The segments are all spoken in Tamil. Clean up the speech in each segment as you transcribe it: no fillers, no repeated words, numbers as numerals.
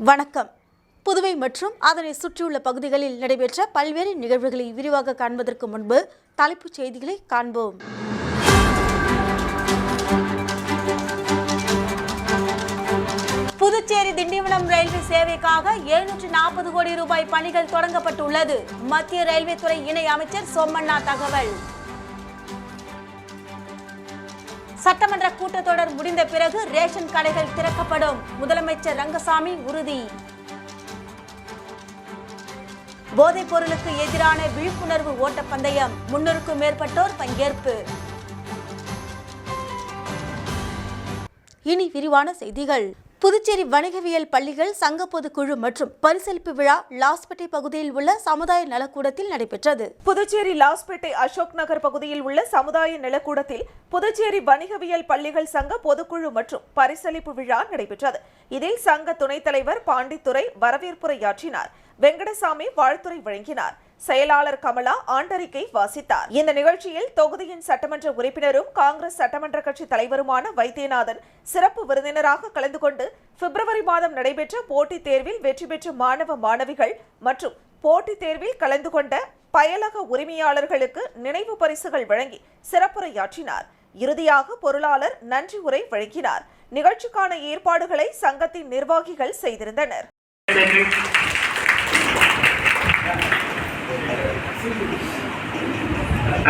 வணக்கம். புதுவை மற்றும் அதனை சுற்றியுள்ள பகுதிகளில் நடைபெற்ற பல்வேறு நிகழ்வுகளை விரிவாக காண்பதற்கு முன்பு தலைப்புச் செய்திகளை காண்போம். புதுச்சேரி திண்டிவனம் ரயில்வே சேவைக்காக 740 கோடி ரூபாய் பணிகள் தொடங்கப்பட்டுள்ளது. மத்திய ரயில்வே துறை இணை அமைச்சர் சோமண்ணா தகவல். சட்டமன்ற கூட்டத்தொடர் முடிந்த பிறகு ரேஷன் கடைகள் திறக்கப்படும். முதலமைச்சர் ரங்கசாமி உறுதி. போதைப் பொருளுக்கு எதிரான விழிப்புணர்வு ஓட்டப்பந்தயம், 300க்கும் மேற்பட்டோர் பங்கேற்பு. இனி விரிவான செய்திகள். புதுச்சேரி வணிகவியல் பள்ளிகள் சங்க பொதுக்குழு மற்றும் பரிசளிப்பு விழா லாஸ்பேட்டை பகுதியில் உள்ள சமுதாய நலக்கூடத்தில் நடைபெற்றது. புதுச்சேரி லாஸ்பேட்டை அசோக் நகர் பகுதியில் உள்ள சமுதாய நலக்கூடத்தில் புதுச்சேரி வணிகவியல் பள்ளிகள் சங்க பொதுக்குழு மற்றும் பரிசளிப்பு விழா நடைபெற்றது. இதில் சங்க துணைத் தலைவர் பாண்டித்துரை வரவேற்புரையாற்றினார். வெங்கடசாமி வாழ்த்துரை வழங்கினார். செயலாளர் கமலா ஆண்டறிக்கை வாசித்தார். இந்த நிகழ்ச்சியில் தொகுதியின் சட்டமன்ற உறுப்பினரும் காங்கிரஸ் சட்டமன்ற கட்சி தலைவருமான வைத்தியநாதன் சிறப்பு விருந்தினராக கலந்து கொண்டு பிப்ரவரி மாதம் நடைபெற்ற போட்டித் தேர்வில் வெற்றி பெற்ற மாணவ மாணவிகள் மற்றும் போட்டித் தேர்வில் கலந்து கொண்ட பயலக உரிமையாளர்களுக்கு நினைவு பரிசுகள் வழங்கி சிறப்புரையாற்றினார். இறுதியாக பொருளாளர் நன்றி உரை வழங்கினார். நிகழ்ச்சிக்கான ஏற்பாடுகளை சங்கத்தின் நிர்வாகிகள் செய்திருந்தனர்.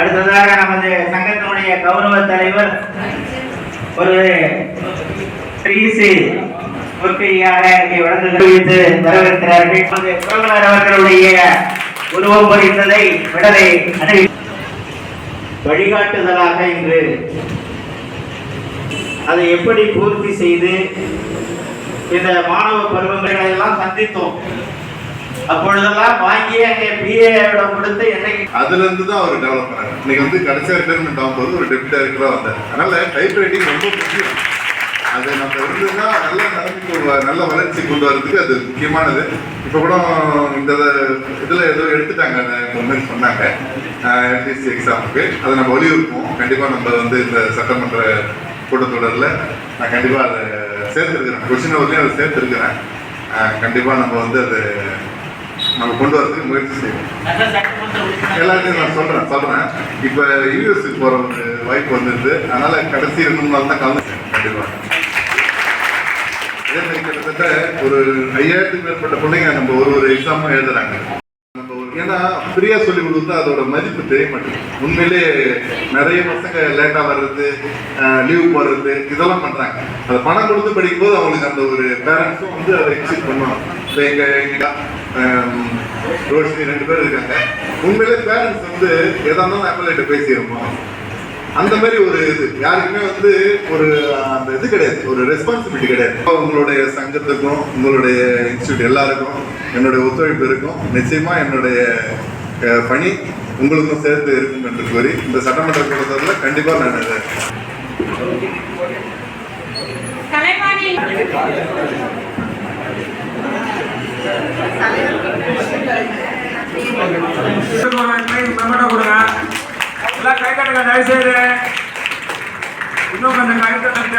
அடுத்ததாக நமது சங்கத்தினுடைய கௌரவ தலைவர் ஒரு வரவேற்கிறார்கள். புரவலர் அவர்களுடைய உருவம் பொறித்ததை விடலை வழிகாட்டுதலாக இன்று அதை எப்படி பூர்த்தி செய்து இந்த மாணவ பருவங்களை எல்லாம் சந்தித்தோம். அப்பொழுதெல்லாம் வாங்கி அங்கே பிஏ கொடுத்து அதுல இருந்து தான் அவர் டெவலப் பண்ணாரு. இன்னைக்கு வந்து கடைசியா ரிட்டையர்மெண்ட் ஆகும்போது ஒரு டெப்டி டைரக்டரா வந்தார். அதனால டைப் ரைட்டிங் ரொம்ப முக்கியம். அது நம்ம இருந்துன்னா நல்ல நிலைமைக்கு நல்ல வளர்ச்சி கொண்டு வரதுக்கு அது முக்கியமானது. இப்போ கூட இந்த இதுல ஏதோ எடுத்துட்டாங்க மாதிரி சொன்னாங்க எல்டிசி எக்ஸாமுக்கு. அதை நம்ம வலியுறுத்துவோம். கண்டிப்பா நம்ம வந்து இந்த சட்டமன்ற கூட்டத்தொடரில் நான் கண்டிப்பா அதை சேர்த்துருக்கிறேன். கொஸ்டின் அவர்லையும் அதை சேர்த்துருக்கிறேன். கண்டிப்பா நம்ம வந்து அதை நம்ம கொண்டு வரதுக்கு முயற்சி செய்வோம். எல்லாத்தையும் நான் சொல்றேன். இப்ப யூஎஸ்க்கு போற ஒரு வாய்ப்பு வந்துருது. அதனால கடைசி 2 நாள் தான் கலந்து கண்டிப்பா. அதே மாதிரி கிட்டத்தட்ட ஒரு 5000க்கும் மேற்பட்ட பிள்ளைங்க நம்ம ஒரு எக்ஸாமும் எழுதுறாங்க. நம்ம ஏன்னா ஃப்ரீயா சொல்லி கொடுத்தா அதோட மதிப்பு தெரிய மாட்டேங்குது. உண்மையிலே நிறைய பசங்க லேட்டா வர்றது, லீவு போடுறது இதெல்லாம் பண்றாங்க. அதை பணம் கொடுத்து படிக்கும் போது அவங்களுக்கு அந்த ஒரு பேரண்ட்ஸும் வந்து அதை எக்ஸிட் பண்ணுவாங்க. இப்போ எங்க ரோஷினி 2 பேர் இருக்காங்க. உண்மையிலே பேரண்ட்ஸ் வந்து எதா இருந்தாலும் எம்எல்ஏ பேசிடுவோம். அந்த மாதிரி ஒரு இது யாருக்குமே வந்து ஒரு அந்த இது கிடையாது, ஒரு ரெஸ்பான்சிபிலிட்டி கிடையாது. உங்களுடைய சங்கத்துக்கும் உங்களுடைய இன்ஸ்டியூட் எல்லாருக்கும் என்னுடைய ஒத்துழைப்பு இருக்கும். நிச்சயமா என்னுடைய பணி உங்களுக்கும் சேர்த்து இருக்கும் என்று கூறி இந்த சட்டமன்ற கூட்டத்தில் கண்டிப்பா நான் எல்லாம் கை கட்டுங்க தயவுசெய்து. இன்னும் கொஞ்சம் கை கட்டுங்க.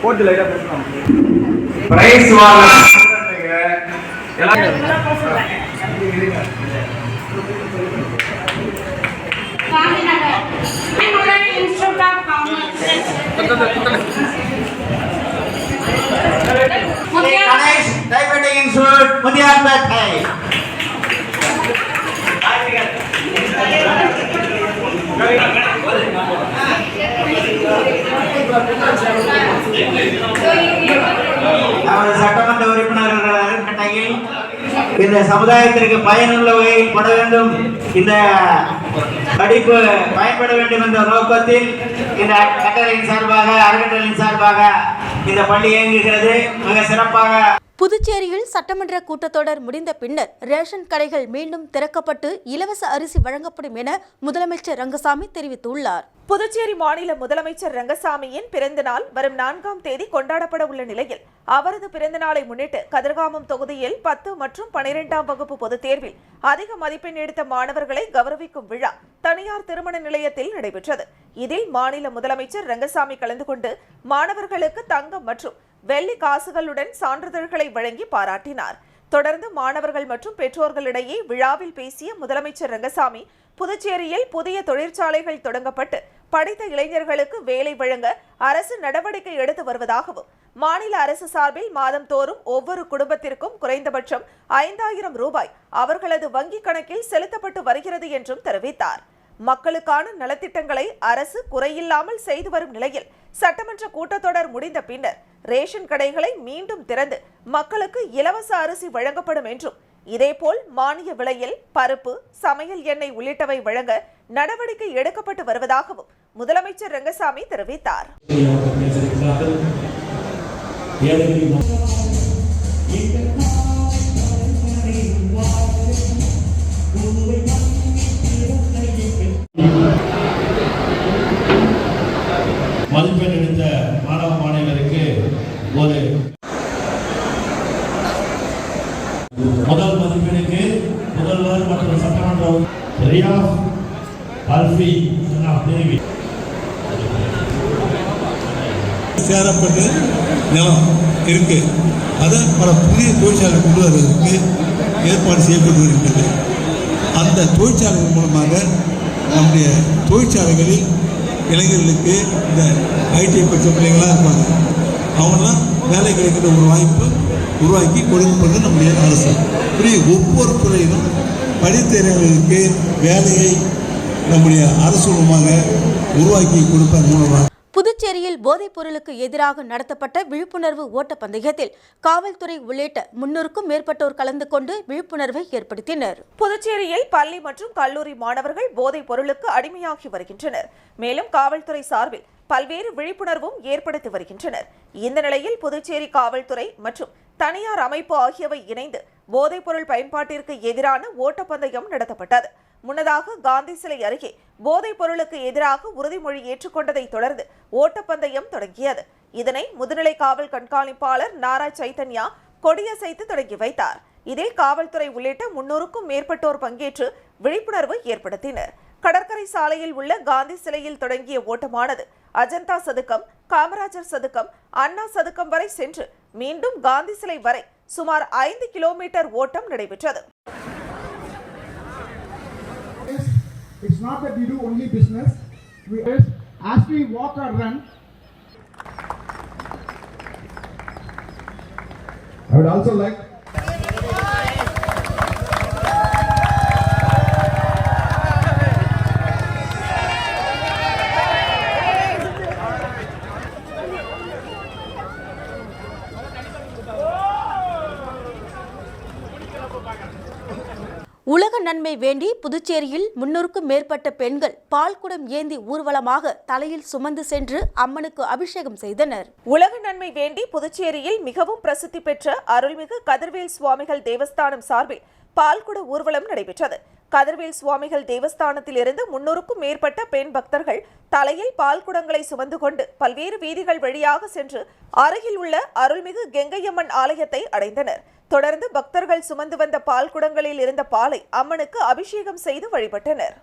போட்டு லைட்டா பேசலாம். பிரைஸ் வாங்க எல்லாம் Institute of Commerce. Ganesh Diabetic Institute, Mudiyarpet. நமது சட்டமன்ற உறுப்பினர்கள் அருண்கட்டையில் இந்த சமுதாயத்திற்கு பயனுள்ள வகையில் பட வேண்டும், இந்த படிப்பு பயன்பட வேண்டும் என்ற நோக்கத்தில் இந்த கட்டளையின் சார்பாக அறக்கட்டளையின் சார்பாக இந்த பள்ளி இயங்குகிறது. மிக சிறப்பாக புதுச்சேரியில் சட்டமன்ற கூட்டத்தொடர் முடிந்த பின்னர் ரேஷன் கடைகள் மீண்டும் திறக்கப்பட்டு இலவச அரிசி வழங்கப்படும் என முதலமைச்சர் ரங்கசாமி தெரிவித்துள்ளார். புதுச்சேரி மாநில முதலமைச்சர் ரங்கசாமியின் பிறந்த நாள் வரும் 4ஆம் தேதி கொண்டாடப்பட உள்ள நிலையில் அவரது பிறந்த நாளை முன்னிட்டு கதிர்காமம் தொகுதியில் 10 மற்றும் 12ஆம் வகுப்பு பொதுத் தேர்வில் அதிக மதிப்பெண் எடுத்த மாணவர்களை கௌரவிக்கும் விழா தனியார் திருமண நிலையத்தில் நடைபெற்றது. இதில் மாநில முதலமைச்சர் ரங்கசாமி கலந்து கொண்டு மாணவர்களுக்கு தங்கம் மற்றும் வெள்ளி காசுகளுடன் சான்றிதழ்களை வழங்கி பாராட்டினார். தொடர்ந்து மாணவர்கள் மற்றும் பெற்றோர்களிடையே விழாவில் பேசிய முதலமைச்சர் ரங்கசாமி புதுச்சேரியில் புதிய தொழிற்சாலைகள் தொடங்கப்பட்டு படித்த இளைஞர்களுக்கு வேலை வழங்க அரசு நடவடிக்கை எடுத்து வருவதாகவும் மாநில அரசு சார்பில் மாதந்தோறும் ஒவ்வொரு குடும்பத்திற்கும் குறைந்தபட்சம் 5000 ரூபாய் அவர்களது வங்கிக் கணக்கில் செலுத்தப்பட்டு வருகிறது என்றும் தெரிவித்தார். மக்களுக்கான நலத்திட்டங்களை அரசு குறையில்லாமல் செய்து வரும் நிலையில் சட்டமன்ற கூட்டத்தொடர் முடிந்த பின்னர் ரேஷன் கடைகளை மீண்டும் திறந்து மக்களுக்கு இலவச அரிசி வழங்கப்படும் என்றும் இதேபோல் மானிய விலையில் பருப்பு, சமையல் எண்ணெய் உள்ளிட்டவை வழங்க நடவடிக்கை எடுக்கப்பட்டு வருவதாகவும் முதலமைச்சர் ரங்கசாமி தெரிவித்தார். மதிப்பெண் எடுத்த மாணவ மாணவியருக்கு ஒரு முதல் மதிப்பெண்ணுக்கு முதல்வர் மற்றும் சட்டமன்ற ரியாஸ் அல்ஃபி தேவி சேரப்பட்டு நிலம் இருக்கு. அதை பல புதிய தொழிற்சாலை கொண்டு வருவதற்கு ஏற்பாடு செய்யப்பட்டு வருகிறது. அந்த தொழிற்சாலைகள் மூலமாக நம்முடைய தொழிற்சாலைகளில் இளைஞர்களுக்கு இந்த ஐடி படித்த பிள்ளைங்களாம் இருப்பாங்க, அவங்களாம் வேலை கிடைக்கிற ஒரு வாய்ப்பு உருவாக்கி கொடுப்பது நம்முடைய அரசு. இப்படி ஒவ்வொரு துறையிலும் படித்தவர்களுக்கு வேலையை நம்முடைய அரசு மூலமாக உருவாக்கி கொடுப்பதன் மூலமாக புதுச்சேரியில் போதைப் பொருளுக்கு எதிராக நடத்தப்பட்ட விழிப்புணர்வு ஓட்டப்பந்தயத்தில் காவல்துறை உள்ளிட்ட 300க்கும் மேற்பட்டோர் கலந்து கொண்டு விழிப்புணர்வை ஏற்படுத்தினர். புதுச்சேரியில் பள்ளி மற்றும் கல்லூரி மாணவர்கள் போதைப் பொருளுக்கு அடிமையாகி வருகின்றனர். மேலும் காவல்துறை சார்பில் பல்வேறு விழிப்புணர்வும் ஏற்படுத்தி வருகின்றனர். இந்த நிலையில் புதுச்சேரி காவல்துறை மற்றும் தனியார் அமைப்பு ஆகியவை இணைந்து போதைப் பொருள் பயன்பாட்டிற்கு எதிரான ஓட்டப்பந்தயம் நடத்தப்பட்டது. முன்னதாக காந்தி சிலை அருகே போதைப் பொருளுக்கு எதிராக உறுதிமொழி ஏற்றுக்கொண்டதை தொடர்ந்து ஓட்டப்பந்தயம் தொடங்கியது. இதனை முதுநிலை காவல் கண்காணிப்பாளர் நாரா சைத்தன்யா கொடியசைத்து தொடங்கி வைத்தார். இதில் காவல்துறை உள்ளிட்ட 300க்கும் மேற்பட்டோர் பங்கேற்று விழிப்புணர்வு ஏற்படுத்தினர். கடற்கரை சாலையில் உள்ள காந்தி சிலையில் தொடங்கிய ஓட்டமானது அஜந்தா சதுக்கம், காமராஜர் சதுக்கம், அண்ணா சதுக்கம் வரை சென்று மீண்டும் காந்தி சிலை வரை சுமார் 5 கிலோமீட்டர் ஓட்டம் நடைபெற்றது. It's not that we do only business. As we walk or run, I would also like உலக நன்மை வேண்டி புதுச்சேரியில் 300க்கும் மேற்பட்ட பெண்கள் பால்குடம் ஏந்தி ஊர்வலமாக தலையில் சுமந்து சென்று அம்மனுக்கு அபிஷேகம் செய்தனர். உலக நன்மை வேண்டி புதுச்சேரியில் மிகவும் பிரசித்தி பெற்ற அருள்மிகு கதிர்வேல் சுவாமிகள் தேவஸ்தானம் சார்பில் பால்குட ஊர்வலம் நடைபெற்றது. கதிர்வேல் சுவாமிகள் தேவஸ்தானத்தில் இருந்து 300க்கும் மேற்பட்ட பெண் பக்தர்கள் தலையில் பால்குடங்களை சுமந்து கொண்டு பல்வேறு வீதிகள் வழியாக சென்று அருகில் உள்ள அருள்மிகு கெங்கையம்மன் ஆலயத்தை அடைந்தனர். தொடர்ந்து பக்தர்கள் சுமந்து வந்த பால் குடங்களில் இருந்த பாலை அம்மனுக்கு அபிஷேகம் செய்து வழிபட்டனர்.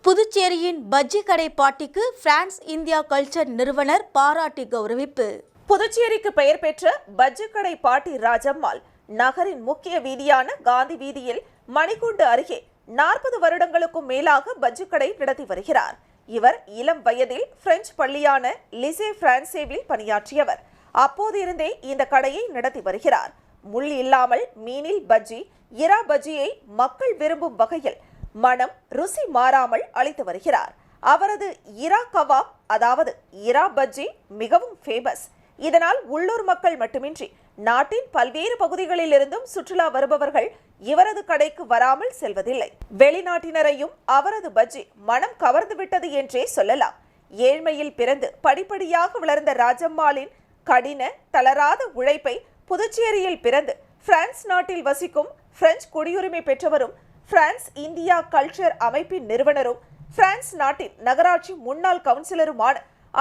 புதுச்சேரியின் பஜ்ஜி கடை பாட்டிக்கு பிரான்ஸ் இந்தியா கல்ச்சர் நிறுவனர் பாராட்டி கௌரவிப்பு. புதுச்சேரிக்கு பெயர் பெற்ற பஜ்ஜி கடை பாட்டி ராஜம்மாள் நகரின் முக்கிய வீதியான காந்தி வீதியில் மணிக்கூண்டு அருகே 40 வருடங்களுக்கும் மேலாக பஜ்ஜி கடை நடத்தி வருகிறார். இவர் இளம் வயதில் பிரெஞ்சு பள்ளியான லிசே பிரான்சேவில் பணியாற்றியவர். அப்போதிருந்தே இந்த கடையை நடத்தி வருகிறார். முள் இல்லாமல் மீனில் பஜ்ஜி, இறா பஜ்ஜியை மக்கள் விரும்பும் வகையில் மனம் ருசி மாறாமல் அளித்து வருகிறார். அவரது இறா கவாப் அதாவது இறா பஜ்ஜி மிகவும் ஃபேமஸ். இதனால் உள்ளூர் மக்கள் மட்டுமின்றி நாட்டின் பல்வேறு பகுதிகளில் இருந்தும் சுற்றுலா வருபவர்கள் இவரது கடைக்கு வராமல் செல்வதில்லை. வெளிநாட்டினரையும் அவரது பஜ்ஜி மனம் கவர்ந்து விட்டது என்றே சொல்லலாம். ஏழ்மையில் பிறந்து படிப்படியாக வளர்ந்த ராஜம்மாளின் கடின தளராத உழைப்பை புதுச்சேரியில் பிறந்து பிரான்ஸ் நாட்டில் வசிக்கும் பிரெஞ்சு குடியுரிமை பெற்றவரும் பிரான்ஸ் இந்தியா கல்ச்சர் அமைப்பின் நிறுவனரும் பிரான்ஸ் நாட்டின் நகராட்சி முன்னாள் கவுன்சிலருமான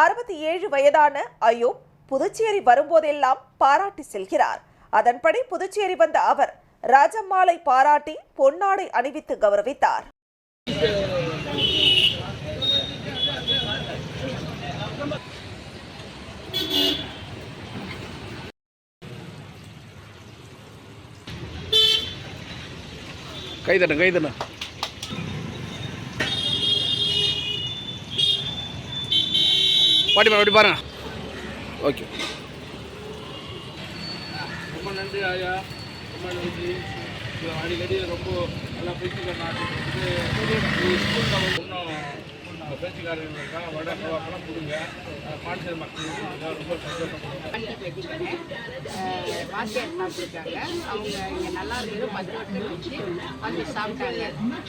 67 வயதான அயோப் புதுச்சேரி வரும்போதெல்லாம் பாராட்டி செல்கிறார். அதன்படி புதுச்சேரி வந்த அவர் ராஜம்மாளை பாராட்டி பொன்னாடை அணிவித்து கௌரவித்தார். கைதட்ட பாட்டி பாருங்க. ஓகே, ரொம்ப நன்றி ஆயா, ரொம்ப நன்றி. அடிக்கடி ரொம்ப நல்லா பிரிச்சுக்கார நாட்டுக்கு ஸ்கூலில் இன்னும் பிரெஞ்சுக்காரங்களுக்காக வடக்கெல்லாம் கொடுங்க. பாண்டிச்சேரி மக்களுக்கு ரொம்ப சந்தோஷப்படுறாங்க. வாத்தியார் சாப்பிட்ருக்காங்க. அவங்க இங்கே நல்லா இருக்குது 10 வருஷம் வச்சு வந்து சாப்பிட்டாங்க.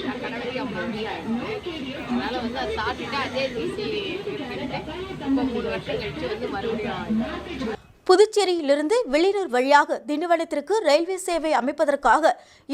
நான் கடவுளுக்கு அவங்க நன்றியாகிடுது. அதனால் வந்து அதை சாப்பிட்டுட்டு அதே ருசி இருக்குன்ட்டு இப்போ 3 வருஷம் கழிச்சு வந்து மறுபடியும் புதுச்சேரியிலிருந்து வெளியூர் வழியாக திண்டிவனத்திற்கு ரயில்வே சேவை அமைப்பதற்காக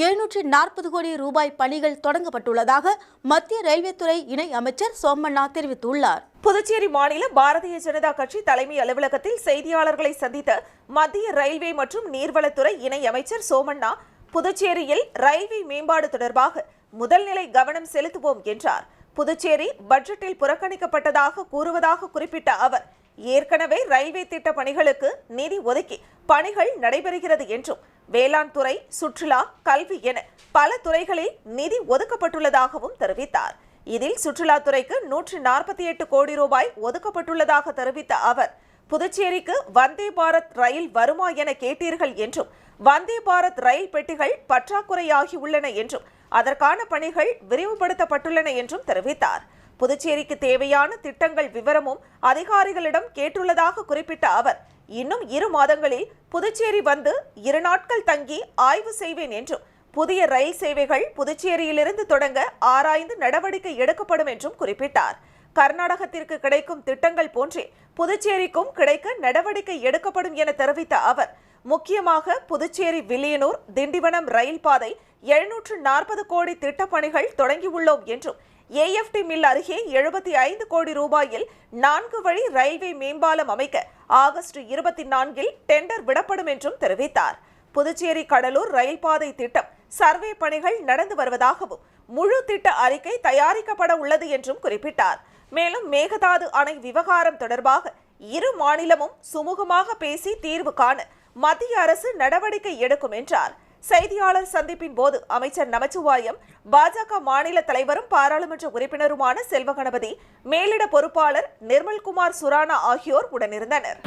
740 கோடி ரூபாய் பணிகள் தொடங்கப்பட்டுள்ளதாக மத்திய ரயில்வே துறை இணை அமைச்சர் சோமண்ணா தெரிவித்துள்ளார். புதுச்சேரி மாநில பாரதிய ஜனதா கட்சி தலைமை அலுவலகத்தில் செய்தியாளர்களை சந்தித்த மத்திய ரயில்வே மற்றும் நீர்வளத்துறை இணை அமைச்சர் சோமண்ணா, புதுச்சேரியில் ரயில்வே மேம்பாடு தொடர்பாக முதல்நிலை கவனம் செலுத்துவோம் என்றார். புதுச்சேரி பட்ஜெட்டில் புறக்கணிக்கப்பட்டதாக கூறுவதாக குறிப்பிட்ட அவர், ஏற்கனவே ரயில்வே திட்ட பணிகளுக்கு நிதி ஒதுக்கி பணிகள் நடைபெறுகிறது என்றும், வேளாண் துறை, சுற்றுலா, கல்வி என பல துறைகளில் நிதி ஒதுக்கப்பட்டுள்ளதாகவும் தெரிவித்தார். இதில் சுற்றுலாத்துறைக்கு 148 கோடி ரூபாய் ஒதுக்கப்பட்டுள்ளதாக தெரிவித்த அவர், புதுச்சேரிக்கு வந்தே பாரத் ரயில் வருமா என கேட்டீர்கள் என்றும், வந்தே பாரத் ரயில் பெட்டிகள் பற்றாக்குறையாகி உள்ளன என்றும், அதற்கான பணிகள் விரிவுபடுத்தப்பட்டுள்ளன என்றும் தெரிவித்தார். புதுச்சேரிக்கு தேவையான திட்டங்கள் விவரமும் அதிகாரிகளிடம் கேட்டுள்ளதாக குறிப்பிட்ட அவர், இன்னும் 2 மாதங்களில் புதுச்சேரி வந்து 2 நாட்கள் தங்கி ஆய்வு செய்வேன் என்றும், புதிய ரயில் சேவைகள் புதுச்சேரியிலிருந்து தொடங்க ஆராய்ந்து நடவடிக்கை எடுக்கப்படும் என்றும் குறிப்பிட்டார். கர்நாடகத்திற்கு கிடைக்கும் திட்டங்கள் போன்றே புதுச்சேரிக்கும் கிடைக்க நடவடிக்கை எடுக்கப்படும் என தெரிவித்த அவர், முக்கியமாக புதுச்சேரி வில்லியனூர் திண்டிவனம் ரயில் பாதை 740 கோடி திட்டப்பணிகள் தொடங்கியுள்ளோம் என்றும், AFT மில் அருகே 75 கோடி ரூபாயில் 4 வழி ரயில்வே மேம்பாலம் அமைக்க ஆகஸ்ட் 24இல் டெண்டர் விடப்படும் என்றும் தெரிவித்தார். புதுச்சேரி கடலூர் ரயில் பாதை திட்டம் சர்வே பணிகள் நடந்து வருவதாகவும், முழு திட்ட அறிக்கை தயாரிக்கப்பட உள்ளது என்றும் குறிப்பிட்டார். மேலும் மேகதாது அணை விவகாரம் தொடர்பாக 2 மாநிலமும் சுமூகமாக பேசி தீர்வு காண மத்திய அரசு நடவடிக்கை எடுக்கும் என்றார். செய்தியாளர் சந்திப்பின் போது அமைச்சர் நமச்சிவாயம், பாஜக மாநில தலைவரும் பாராளுமன்ற உறுப்பினருமான செல்வகணபதி, மேலிட பொறுப்பாளர் நிர்மல்குமார் சுரானா ஆகியோர் உடனிருந்தனர்.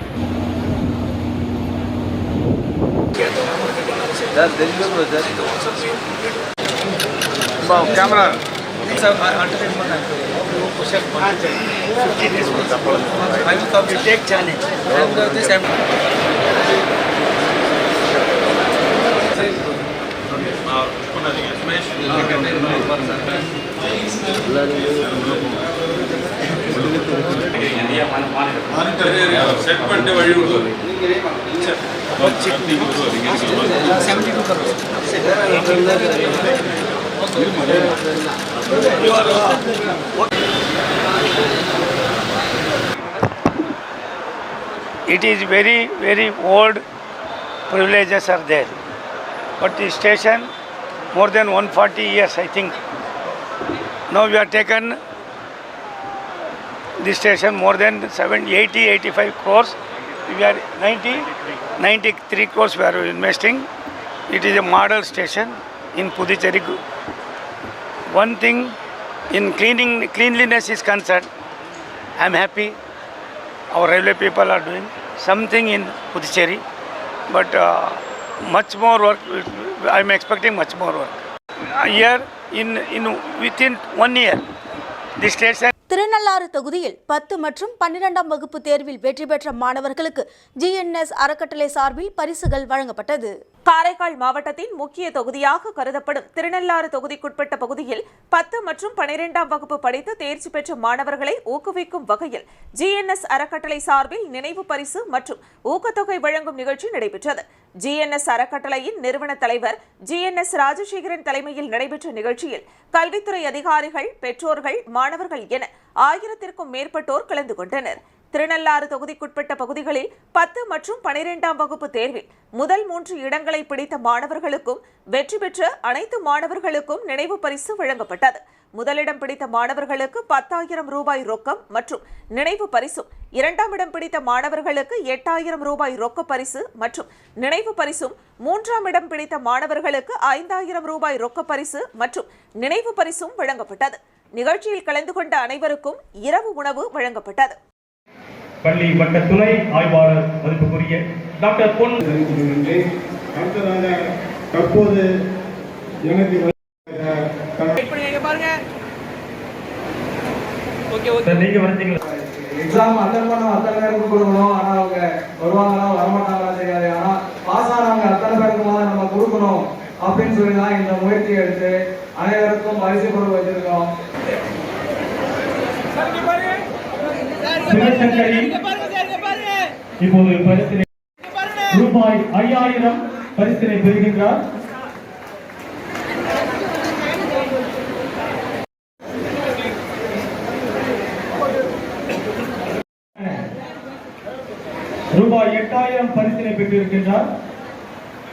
It is very old privileges are there, but the station more than 140 years I think. Now we have taken the station more than 85 crores. We are 93 crores we are investing. It is a model station in Puducherry. One thing in cleanliness is concerned, I am happy. Our railway people are doing something in Puducherry, but much more work. I am expecting much more work. Here, within 1 year, the station. Thirunallar தொகுதியில் 10 மற்றும் 12ஆம் வகுப்பு தேர்வில் வெற்றி பெற்ற மாணவர்களுக்கு GNS அறக்கட்டளை சார்பில் பரிசுகள் வழங்கப்பட்டது. காரைக்கால் மாவட்டத்தின் முக்கிய தொகுதியாக கருதப்படும் திருநள்ளாறு தொகுதிக்குட்பட்ட பகுதியில் 10 மற்றும் 12ஆம் வகுப்பு படித்து தேர்ச்சி பெற்ற மாணவர்களை ஊக்குவிக்கும் வகையில் GNS அறக்கட்டளை சார்பில் நினைவு பரிசு மற்றும் ஊக்கத்தொகை வழங்கும் நிகழ்ச்சி நடைபெற்றது. GNS அறக்கட்டளையின் நிறுவன தலைவர் GNS ராஜசேகரன் தலைமையில் நடைபெற்ற நிகழ்ச்சியில் கல்வித்துறை அதிகாரிகள், பெற்றோர்கள், மாணவர்கள் என 1000த்திற்கும் மேற்பட்டோர் கலந்து கொண்டனர். திருநள்ளாறு தொகுதிக்குட்பட்ட பகுதிகளில் 10 மற்றும் 12ஆம் வகுப்பு தேர்வில் முதல் 3 இடங்களை பிடித்த மாணவர்களுக்கும் வெற்றி பெற்ற அனைத்து மாணவர்களுக்கும் நினைவு பரிசு வழங்கப்பட்டது. முதலிடம் பிடித்த மாணவர்களுக்கு 10,000 ரூபாய் ரொக்கம் மற்றும் நினைவு பரிசும், 2ஆம் இடம் பிடித்த மாணவர்களுக்கு 8,000 ரூபாய் ரொக்க பரிசு மற்றும் நினைவு பரிசும், 3ஆம் இடம் பிடித்த மாணவர்களுக்கு 5,000 ரூபாய் ரொக்க பரிசு மற்றும் நினைவு பரிசும் வழங்கப்பட்டது. நிகழ்ச்சியில் கலந்து கொண்ட அனைவருக்கும் இரவு உணவு வழங்கப்பட்டது. பள்ளி வட்ட துணை ஆய்வாளர் மதிப்புக்குரிய டாக்டர் பொன் அடுத்ததாக தற்போது எனக்கு நீங்க வரீங்களா? எக்ஸாம் அட்டன் பண்ண அத்தனை பேருக்கு கொடுக்கணும். ஆனா அவங்க வருவாங்களா வரமாட்டாங்களா தெரியாது. ஆனா பாஸ் ஆனவங்க அத்தனை பேருக்கு நம்ம கொடுக்கணும் அப்படின்னு சொல்லி தான் இந்த முயற்சியை எடுத்து அனைவருக்கும் பரிசு பொருள் வச்சிருக்கோம். இப்போது பரிசினை ரூபாய் 5,000 பரிசினை பெறுகின்றார். ரூபாய் 8,000 பரிசினை பெற்றிருக்கின்றார்.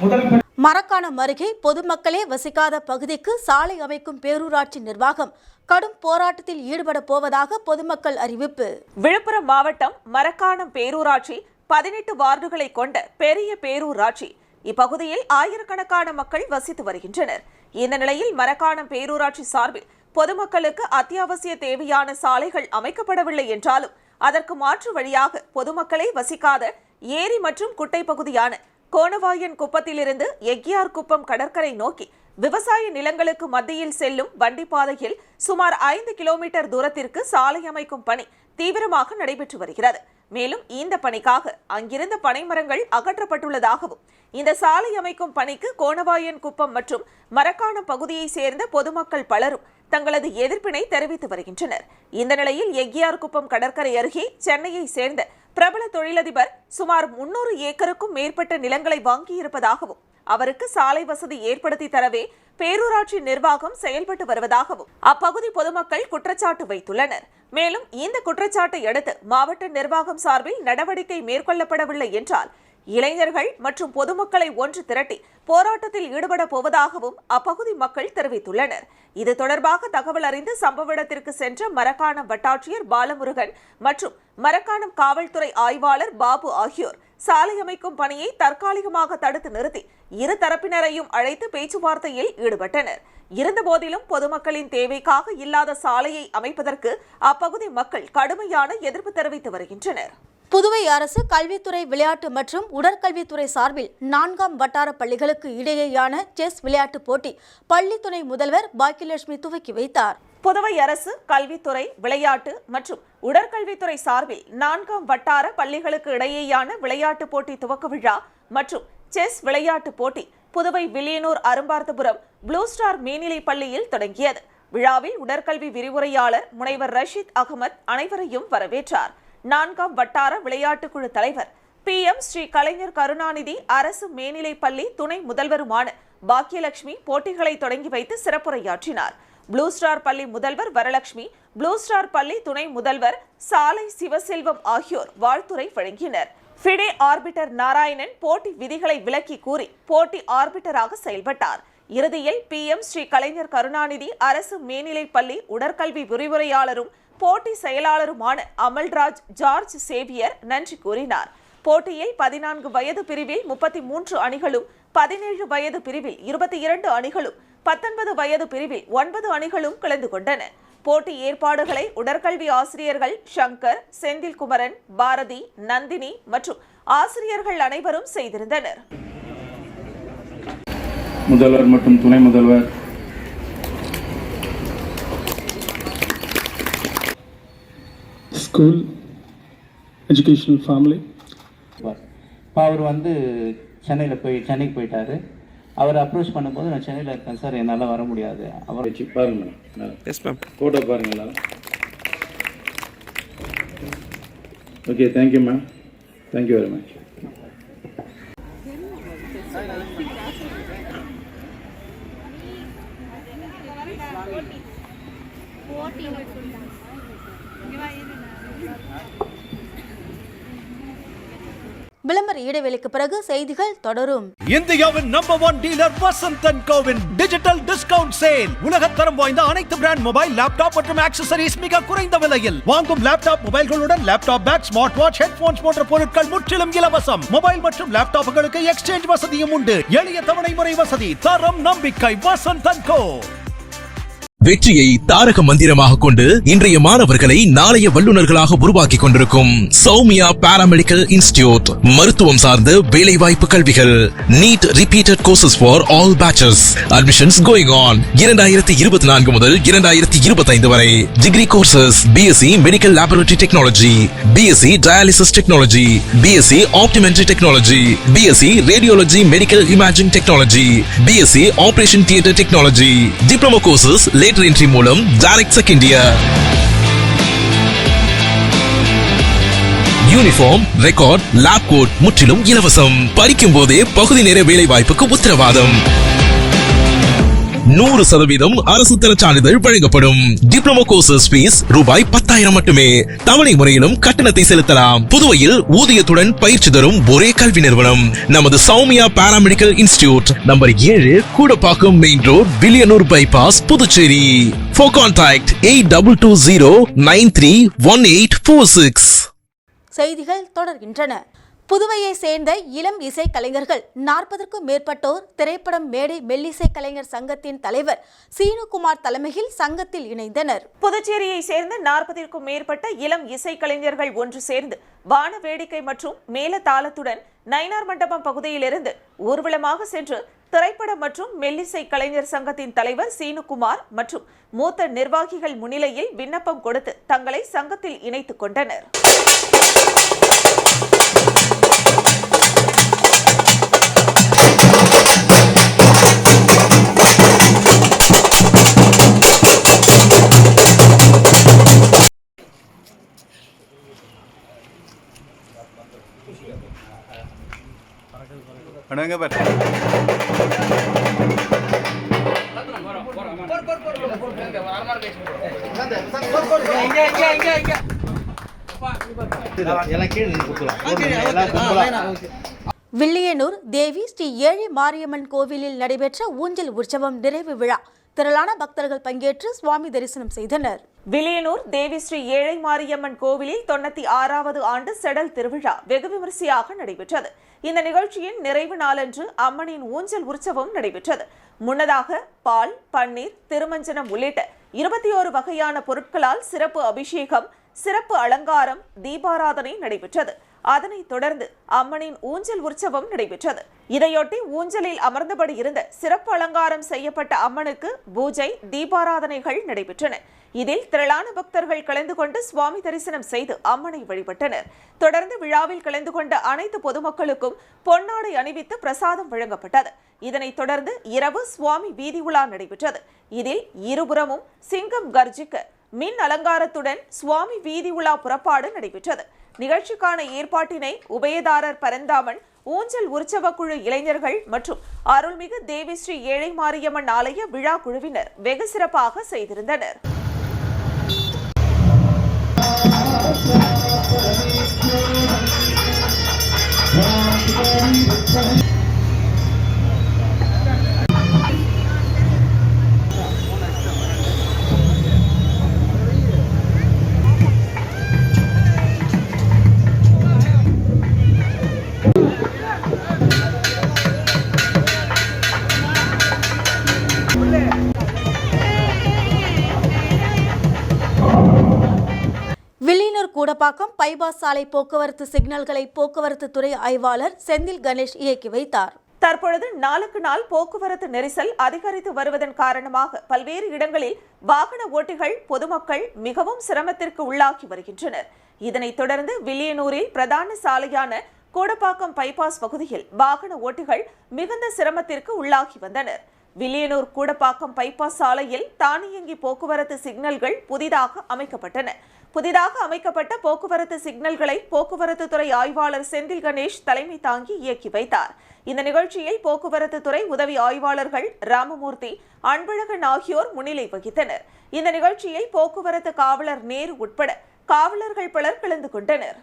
முதல் மரக்காணம் அருகே பொதுமக்களே வசிக்காத பகுதிக்கு சாலை அமைக்கும் பேரூராட்சி நிர்வாகம் கடும் போராட்டத்தில் ஈடுபட போவதாக பொதுமக்கள் அறிவிப்பு. விழுப்புரம் மாவட்டம் மரக்காணம் பேரூராட்சி 18 வார்டுகளை கொண்ட பெரிய பேரூராட்சி. இப்பகுதியில் ஆயிரக்கணக்கான மக்கள் வசித்து வருகின்றனர். இந்த நிலையில் மரக்காணம் பேரூராட்சி சார்பில் பொதுமக்களுக்கு அத்தியாவசிய தேவையான சாலைகள் அமைக்கப்படவில்லை என்றாலும் அதற்கு மாற்று வழியாக பொதுமக்களே வசிக்காத ஏரி மற்றும் குட்டை பகுதியான கோணவாயன் குப்பத்திலிருந்து எக்கியார் குப்பம் கடற்கரை நோக்கி விவசாய நிலங்களுக்கு மத்தியில் செல்லும் வண்டிப்பாதையில் சுமார் 5 கிலோமீட்டர் தூரத்திற்கு சாலை அமைக்கும் பணி தீவிரமாக நடைபெற்று வருகிறது. மேலும் இந்த பணிக்காக அங்கிருந்த பனைமரங்கள் அகற்றப்பட்டுள்ளதாகவும் இந்த சாலை அமைக்கும் பணிக்கு கோணவாயன் குப்பம் மற்றும் மரக்காணம் பகுதியை சேர்ந்த பொதுமக்கள் பலரும் தங்களது எதிர்ப்பினை தெரிவித்து வருகின்றனர். இந்த நிலையில் எக்கியார் குப்பம் கடற்கரை அருகே சென்னையை சேர்ந்த பிரபல தொழிலதிபர் சுமார் 300 ஏக்கருக்கும் மேற்பட்ட நிலங்களை வாங்கியிருப்பதாகவும் அவருக்கு சாலை வசதி ஏற்படுத்தி தரவே பேரூராட்சி நிர்வாகம் செயல்பட்டு வருவதாகவும் அப்பகுதி பொதுமக்கள் குற்றச்சாட்டு வைத்துள்ளனர். மேலும் இந்த குற்றச்சாட்டை அடுத்து மாவட்ட நிர்வாகம் சார்பில் நடவடிக்கை மேற்கொள்ளப்படவில்லை என்றால் இளைஞர்கள் மற்றும் பொதுமக்களை ஒன்று திரட்டி போராட்டத்தில் ஈடுபட போவதாகவும் அப்பகுதி மக்கள் தெரிவித்துள்ளனர். இது தொடர்பாக தகவல் அறிந்து சம்பவ இடத்திற்கு சென்ற மரக்காணம் வட்டாட்சியர் பாலமுருகன் மற்றும் மரக்காணம் காவல்துறை ஆய்வாளர் பாபு ஆகியோர் சாலை அமைக்கும் பணியை தற்காலிகமாக தடுத்து நிறுத்தி இரு தரப்பினரையும் அழைத்து பேச்சுவார்த்தையில் ஈடுபட்டனர். இருந்தபோதிலும் பொதுமக்களின் தேவைக்காக இல்லாத சாலையை அமைப்பதற்கு அப்பகுதி மக்கள் கடுமையான எதிர்ப்பு தெரிவித்து வருகின்றனர். புதுவை அரசு கல்வித்துறை, விளையாட்டு மற்றும் உடற்கல்வித்துறை சார்பில் 4ஆம் வட்டார பள்ளிகளுக்கு இடையேயான செஸ் விளையாட்டு போட்டி பள்ளி துணை முதல்வர் பாக்கியலட்சுமி துவக்கி வைத்தார். புதுவை அரசு கல்வித்துறை, விளையாட்டு மற்றும் உடற்கல்வித்துறை சார்பில் 4ஆம் வட்டார பள்ளிகளுக்கு இடையேயான விளையாட்டு போட்டி துவக்க விழா மற்றும் செஸ் விளையாட்டு போட்டி புதுவை வில்லியனூர் அரும்பார்த்தபுரம் ப்ளூ ஸ்டார் மேல்நிலை பள்ளியில் தொடங்கியது. விழாவில் உடற்கல்வி விரிவுரையாளர் முனைவர் ரஷீத் அகமது அனைவரையும் வரவேற்றார். 4ஆம் வட்டார விளையாட்டுக்குழு தலைவர் PM ஸ்ரீ கலைஞர் கருணாநிதி அரசு மேல்நிலை பள்ளி துணை முதல்வருமான பாக்கியலட்சுமி போட்டிகளை தொடங்கி வைத்து சிறப்புரையாற்றினார். ப்ளூ ஸ்டார் பள்ளி முதல்வர் வரலட்சுமி, ப்ளூ ஸ்டார் பள்ளி துணை முதல்வர் சாலை சிவசெல்வம் ஆகியோர் வாழ்த்துரை வழங்கினர். ஃபிடே ஆர்பிட்டர் நாராயணன் போட்டி விதிகளை விளக்கி கூறி போட்டி ஆர்பிட்டராக செயல்பட்டார். இறுதியில் PM ஸ்ரீ கலைஞர் கருணாநிதி அரசு மேல்நிலை பள்ளி உடற்கல்வி விரிவுரையாளரும் போட்டி செயலாளருமான அமல்ராஜ் ஜார்ஜ் சேவியர் நன்றி கூறினார். போட்டியில் 14 வயது பிரிவில் 33 அணிகளும், 17 வயது பிரிவில் 22 அணிகளும், 19 வயது பிரிவில் 9 அணிகளும் கலந்து கொண்டன. போட்டி ஏற்பாடுகளை உடற்கல்வி ஆசிரியர்கள் சங்கர், செந்தில்குமரன், பாரதி, நந்தினி மற்றும் ஆசிரியர்கள் அனைவரும் செய்திருந்தனர். முதல்வர் மற்றும் துணை முதல்வர், ஸ்கூல் எஜுகேஷனல் ஃபேமிலி. அவர் வந்து சென்னைக்கு போயிட்டாரு. அவர் அப்ரோச் பண்ணும்போது நான் சென்னையில் இருக்கேன் சார், என்னால் வர முடியாது. அவர் வச்சு பாருங்க மேடம். எஸ் மேம், ஃபோட்டோ பாருங்க எல்லாரும். Okay, thank you ma'am, thank you very much. விளம்பர இடைவெளிக்கு பிறகு செய்திகள் தொடரும். இந்தியாவின் நம்பர் 1 டீலர் வசந்த் அண்ட் கோவின் டிஜிட்டல் டிஸ்கவுண்ட் சேல். உலகத்தரம் வாய்ந்த அனைத்து பிராண்ட் மொபைல், லேப்டாப் மற்றும் ஆக்சசரிஸ் மிக குறைந்த விலையில். வாங்கும் லேப்டாப் மொபைல்களுடன் laptop bag, smart watch, headphones போன்ற பொருட்கள் முற்றிலும் இலவசம். மொபைல் மற்றும் லேப்டாப்புகளுக்கு எக்ஸ்சேஞ்ச் வசதியும் உண்டு. எளிய தவணை முறை வசதி. தரம் நம்பிக்கை வசந்த் அண்ட் கோ. வெற்றியை தாரக மந்திரமாக கொண்டு இன்றைய மாணவர்களை நாளைய வல்லுநர்களாக உருவாக்கி கொண்டிருக்கும் சௌமியா பாராமெடிக்கல் இன்ஸ்டிடியூட். மருத்துவம் சார்ந்த வேலை வாய்ப்பு கல்விகள். NEET repeated courses for all batches. Admissions going on. 2024 முதல் 2025 வரை. Degree courses BSc medical laboratory technology, BSc dialysis technology, BSc optometry technology, BSc radiology medical imaging technology, BSc operation theatre technology. Diploma courses entry மூலம் direct second year. Uniform, record, lab coat முற்றிலும் இலவசம். படிக்கும் போதே பகுதி நேர வேலை வாய்ப்புக்கு உத்தரவாதம். 100% அரசு தர சான்றிதழ் வழங்கப்படும். டிப்ளமோ கோர்சஸ் ஃபீஸ் ரூபாய் 10,000 மட்டுமே. தவணை முறையிலும் கட்டணத்தை செலுத்தலாம். புதுவையில் ஊதியத்துடன் பயிற்சி தரும் ஒரே கல்வி நிறுவனம் நமது Soumya paramedical institute. Number 7, Koodapakkam main road, Villianur bypass, Puducherry. For contact 8220931846. செய்திகள் தொடர்கின்றன. புதுவையை சேர்ந்த இளம் இசை கலைஞர்கள் 40க்கும் மேற்பட்டோர் திரைப்படம் மேடை மெல்லிசை கலைஞர் சங்கத்தின் தலைவர் சீனுகுமார் தலைமையில் சங்கத்தில் இணைந்தனர். புதுச்சேரியை சேர்ந்த 40க்கும் மேற்பட்ட இளம் இசை கலைஞர்கள் ஒன்று சேர்ந்து வான வேடிக்கை மற்றும் மேல தாளத்துடன் நயினார் மண்டபம் பகுதியிலிருந்து ஊர்வலமாக சென்று திரைப்படம் மற்றும் மெல்லிசை கலைஞர் சங்கத்தின் தலைவர் சீனுகுமார் மற்றும் மூத்த நிர்வாகிகள் முன்னிலையில் விண்ணப்பம் கொடுத்து தங்களை சங்கத்தில் இணைத்துக் கொண்டனர். வில்லியனூர் தேவி ஸ்ரீ ஏழை மாரியம்மன் கோவிலில் நடைபெற்ற ஊஞ்சல் உற்சவம் நிறைவு விழா. திரளான பக்தர்கள் பங்கேற்று சுவாமி தரிசனம் செய்தனர். வில்லியனூர் தேவி ஸ்ரீ ஏழை மாரியம்மன் கோவிலில் 96வது ஆண்டு செடல் திருவிழா வெகு விமரிசையாக நடைபெற்றது. இந்த நிகழ்ச்சியின் நிறைவு நாளன்று அம்மனின் ஊஞ்சல் உற்சவம் நடைபெற்றது. முன்னதாக பால், பன்னீர், திருமஞ்சனம் உள்ளிட்ட 21 வகையான பொருட்களால் சிறப்பு அபிஷேகம், சிறப்பு அலங்காரம், தீபாராதனை நடைபெற்றது. அதனைத் தொடர்ந்து அம்மனின் ஊஞ்சல் உற்சவம் நடைபெற்றது. இதையொட்டி ஊஞ்சலில் அமர்ந்தபடி இருந்த சிறப்பு அலங்காரம் செய்யப்பட்ட அம்மனுக்கு பூஜை, தீபாராதனைகள் நடைபெற்றன. இதில் திரளான பக்தர்கள் கலந்து கொண்டு சுவாமி தரிசனம் செய்து அம்மனை வழிபட்டனர். தொடர்ந்து விழாவில் கலந்து கொண்ட அனைத்து பொதுமக்களுக்கும் பொன்னாடை அணிவித்து பிரசாதம் வழங்கப்பட்டது. இதனைத் தொடர்ந்து இரவு சுவாமி வீதி உலா நடைபெற்றது. இதில் இருபுறமும் சிங்கம் கர்ஜிக்க மின் அலங்காரத்துடன் சுவாமி வீதி உலா புறப்பாடு நடைபெற்றது. நிகழ்ச்சிக்கான ஏற்பாட்டினை உபயதாரர் பரந்தாமன், ஊஞ்சல் உற்சவ குழு இளைஞர்கள் மற்றும் அருள்மிகு தேவி ஸ்ரீ ஏழை மாரியம்மன் ஆலய விழா குழுவினர் வெகு சிறப்பாக செய்திருந்தனர். வில்லியனூர் கூடப்பாக்கம் பைபாஸ் சாலை போக்குவரத்து சிக்னல்களை போக்குவரத்து துறை ஆய்வாளர் செந்தில் கணேஷ் இயக்கி வைத்தார். தற்பொழுது நாளுக்கு நாள் போக்குவரத்து நெரிசல் அதிகரித்து வருவதன் காரணமாக பல்வேறு இடங்களில் வாகன ஓட்டிகள் பொதுமக்கள் மிகவும் சிரமத்திற்கு உள்ளாகி வருகின்றனர். இதனைத் தொடர்ந்து வில்லியனூரில் பிரதான சாலையான கோடப்பாக்கம் பைபாஸ் பகுதியில் வாகன ஓட்டிகள் மிகுந்த சிரமத்திற்கு உள்ளாகி வந்தனர். வில்லியனூர் கூடப்பாக்கம் பைபாஸ் சாலையில் தானியங்கி போக்குவரத்து சிக்னல்கள் புதிதாக அமைக்கப்பட்டன. புதிதாக அமைக்கப்பட்ட போக்குவரத்து சிக்னல்களை போக்குவரத்து துறை ஆய்வாளர் செந்தில் கணேஷ் தலைமை தாங்கி இயக்கி வைத்தார். இந்த நிகழ்ச்சியில் போக்குவரத்து துறை உதவி ஆய்வாளர்கள் ராமமூர்த்தி, அன்பழகன் ஆகியோர் முன்னிலை வகித்தனர். இந்த நிகழ்ச்சியில் போக்குவரத்து காவலர் நேரு உட்பட காவலர்கள் பலர் கலந்து கொண்டனர்.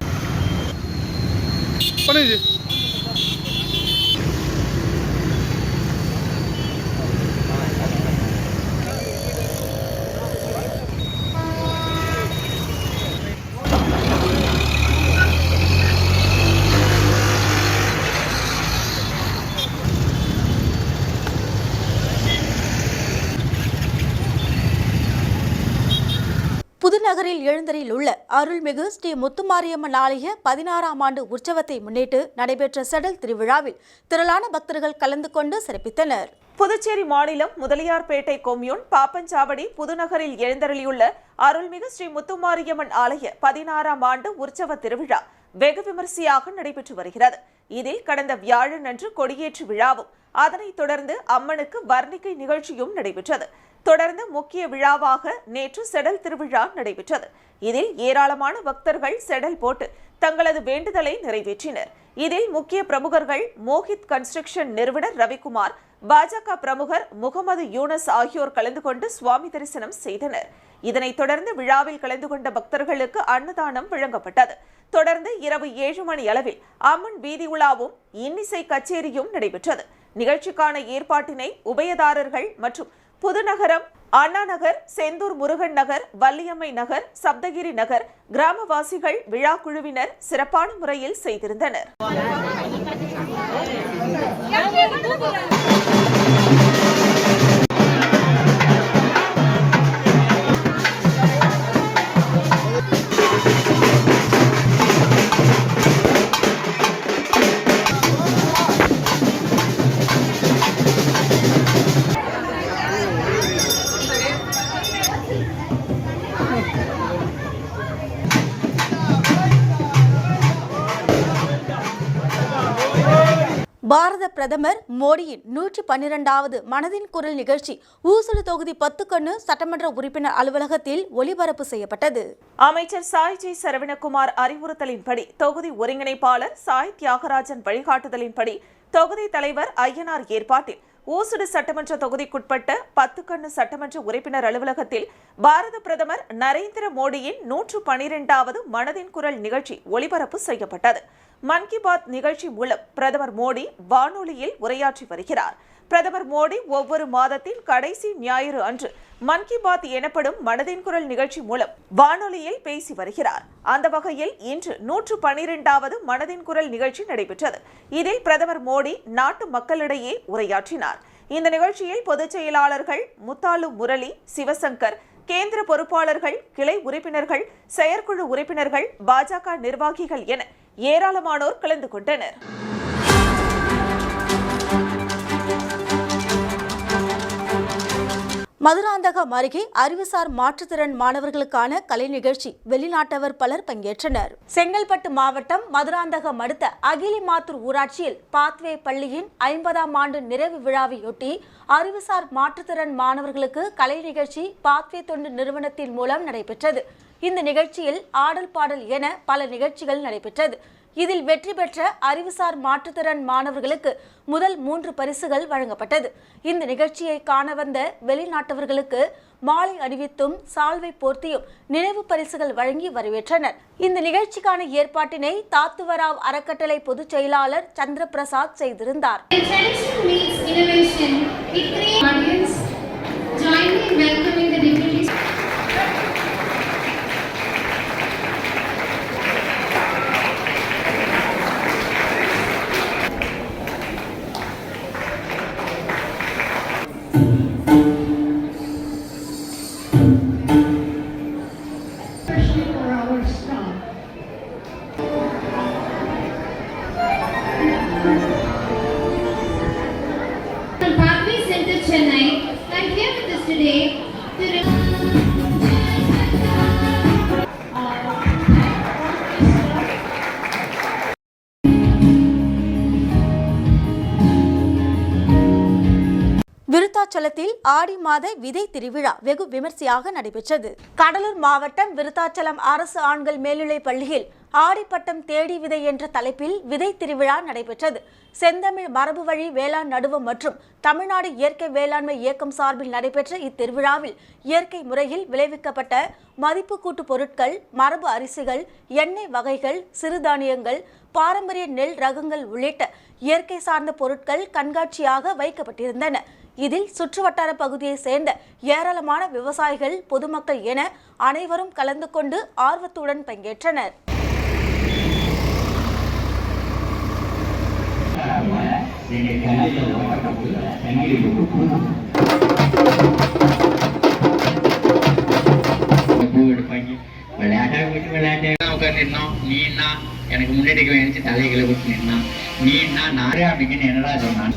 புதுநகரில் எழுந்தரில் உள்ள அருள்மிகு ஸ்ரீ முத்துமாரியம்மன் ஆலய 16ஆம் ஆண்டு உற்சவத்தை முன்னிட்டு நடைபெற்ற செடல் திருவிழாவில் திரளான பக்தர்கள் கலந்து கொண்டு சிறப்பித்தனர். புதுச்சேரி மாநிலம் முதலியார்பேட்டை கொம்யூன் பாப்பஞ்சாவடி புதுநகரில் எழுந்தருளியுள்ள அருள்மிகு ஸ்ரீ முத்துமாரியம்மன் ஆலய 16ஆம் ஆண்டு உற்சவ திருவிழா வெகு விமரிசையாக நடைபெற்று வருகிறது. இதில் கடந்த வியாழன் அன்று கொடியேற்று விழாவும் அதனைத் தொடர்ந்து அம்மனுக்கு வர்ணிக்கை நிகழ்ச்சியும் நடைபெற்றது. தொடர்ந்து முக்கிய விழாவாக நேற்று செடல் திருவிழா நடைபெற்றது. இதில் ஏராளமான பக்தர்கள் செடல் போட்டு தங்களது வேண்டுதலை நிறைவேற்றினர். இதில் முக்கிய பிரமுகர்கள் மோஹித் கன்ஸ்ட்ரக்ஷன் நிறுவனர் ரவிக்குமார், பாஜக பிரமுகர் முகமது யூனஸ் ஆகியோர் கலந்து கொண்டு சுவாமி தரிசனம் செய்தனர். இதனைத் தொடர்ந்து விழாவில் கலந்து கொண்ட பக்தர்களுக்கு அன்னதானம் வழங்கப்பட்டது. தொடர்ந்து இரவு 7 மணி அளவில் அம்மன் வீதி உலாவும் இன்னிசை கச்சேரியும் நடைபெற்றது. நிகழ்ச்சிக்கான ஏற்பாட்டினை உபயதாரர்கள் மற்றும் புதுநகரம், அண்ணா நகர், செந்தூர் முருகன் நகர், வள்ளியம்மை நகர், சப்தகிரி நகர் கிராமவாசிகள் விழா குழுவினர் சிறப்பான முறையில் செய்திருந்தனர். பாரத பிரதமர் மோடியின் 112வது மனதின் குரல் நிகழ்ச்சி ஊசுடு தொகுதி 10 கண்ணு சட்டமன்ற உறுப்பினர் அலுவலகத்தில் ஒளிபரப்பு செய்யப்பட்டது. அமைச்சர் சாய் ஜி சரவணகுமார் அறிவுறுத்தலின்படி, தொகுதி ஒருங்கிணைப்பாளர் சாய் தியாகராஜன் வழிகாட்டுதலின்படி, தொகுதி தலைவர் ஐயனார் ஏற்பாட்டில் ஊசுடு சட்டமன்ற தொகுதிக்குட்பட்ட 10 கண்ணு சட்டமன்ற உறுப்பினர் அலுவலகத்தில் பாரத பிரதமர் நரேந்திர மோடியின் 112வது மனதின் குரல் நிகழ்ச்சி ஒளிபரப்பு செய்யப்பட்டது. மன் கி பாத் நிகழ்ச்சி மூலம் பிரதமர் மோடி வானொலியில் உரையாற்றி வருகிறார். பிரதமர் மோடி ஒவ்வொரு மாதத்தின் கடைசி ஞாயிறு அன்று மன் கி பாத் எனப்படும் மனதின் குரல் நிகழ்ச்சி மூலம் வானொலியில் பேசி வருகிறார். அந்த வகையில் இன்று 112வது மனதின் குரல் நிகழ்ச்சி நடைபெற்றது. இதில் பிரதமர் மோடி நாட்டு மக்களிடையே உரையாற்றினார். இந்த நிகழ்ச்சியில் பொதுச் செயலாளர்கள் முத்தாலு முரளி, சிவசங்கர், கேந்திர பொறுப்பாளர்கள், கிளை உறுப்பினர்கள், செயற்குழு உறுப்பினர்கள், பாஜக நிர்வாகிகள் என ஏராளமானோர் கலந்து கொண்டனர். மதுராந்தகம் அருகே அறிவுசார் மாற்றுத்திறன் மாணவர்களுக்கான கலை நிகழ்ச்சி வெளிநாட்டவர் பலர் பங்கேற்றனர். செங்கல்பட்டு மாவட்டம் மதுராந்தகம் அடுத்த அகிலிமாத்தூர் ஊராட்சியில் பாத்வே பள்ளியின் 50ஆம் ஆண்டு நிறைவு விழாவையொட்டி அறிவுசார் மாற்றுத்திறன் மாணவர்களுக்கு கலை நிகழ்ச்சி பாத்வே தொண்டு நிறுவனத்தின் மூலம் நடைபெற்றது. இந்த நிகழ்ச்சியில் ஆடல் பாடல் என பல நிகழ்ச்சிகள் நடைபெற்றது. இதில் வெற்றி பெற்ற அறிவுசார் மாற்றுத்திறன் மாணவர்களுக்கு முதல் 3 பரிசுகள் வழங்கப்பட்டது. இந்த நிகழ்ச்சியை காண வந்த வெளிநாட்டவர்களுக்கு மாலை அணிவித்தும் சால்வை போர்த்தியும் நினைவு பரிசுகள் வழங்கி வரவேற்றனர். இந்த நிகழ்ச்சிக்கான ஏற்பாட்டினை தாத்துவராவ் அறக்கட்டளை பொதுச் செயலாளர் சந்திர பிரசாத் செய்திருந்தார். விருத்தாச்சலத்தில் ஆடி மாத விதை திருவிழா வெகு விமர்சையாக நடைபெற்றது. கடலூர் மாவட்டம் விருத்தாச்சலம் அரசு ஆண்கள் மேல்நிலைப் பள்ளியில் ஆடிப்பட்டம் தேடி விதை என்ற தலைப்பில் விதை திருவிழா நடைபெற்றது. செந்தமிழ் மரபு வழி வேளாண் நடுவம் மற்றும் தமிழ்நாடு இயற்கை வேளாண்மை இயக்கம் சார்பில் நடைபெற்ற இத்திருவிழாவில் இயற்கை முறையில் விளைவிக்கப்பட்ட மதிப்பு கூட்டு பொருட்கள், மரபு அரிசிகள், எண்ணெய் வகைகள், சிறுதானியங்கள், பாரம்பரிய நெல் ரகங்கள் உள்ளிட்ட இயற்கை சார்ந்த பொருட்கள் கண்காட்சியாக வைக்கப்பட்டிருந்தன. இதில் சுற்றுவட்டார பகுதியை சேர்ந்த ஏராளமான விவசாயிகள், பொதுமக்கள் என அனைவரும் கலந்து கொண்டு ஆர்வத்துடன் பங்கேற்றனர். எனக்கு முன்னாடி நினைச்சு தலைகளை விட்டு நின்னான். நீ என்ன நாரே அப்படின்னு என்னடா சொன்னான்.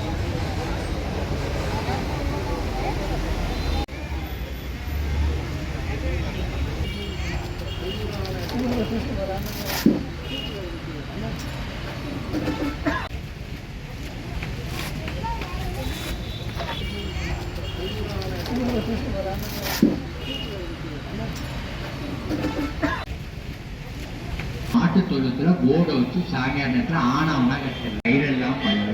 மாட்டு தொழுத்துல போர்டை வச்சு சாமியார் நேரத்தில் ஆனாம கட்டல வயிறெல்லாம் பல்ல